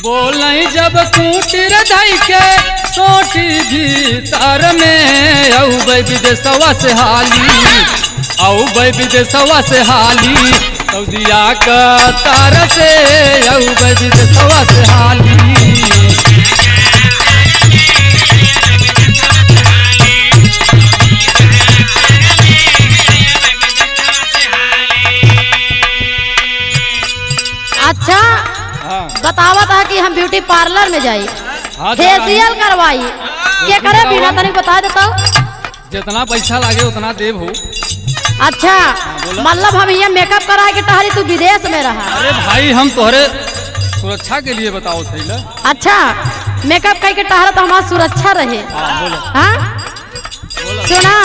बोल जब कूटर धई के सोटी भीतर में औ विदेशवा से हाली विदेशवा से हाली सऊदिया का तार से औ विदेशवा से हाली। अच्छा बतावत है कि हम ब्यूटी पार्लर में जाई फेशियल करवाई क्या करे बिना तनी बता देता। जितना पैसा लागे उतना देव हो। अच्छा मतलब हम ये मेकअप करा के टहरी तू विदेश में रहा। अरे भाई हम तोहरे सुरक्षा के लिए बताओ सही ला। अच्छा मेकअप करके टहरा तो हमारा सुरक्षा रहे। हाँ बोलो। हाँ सुना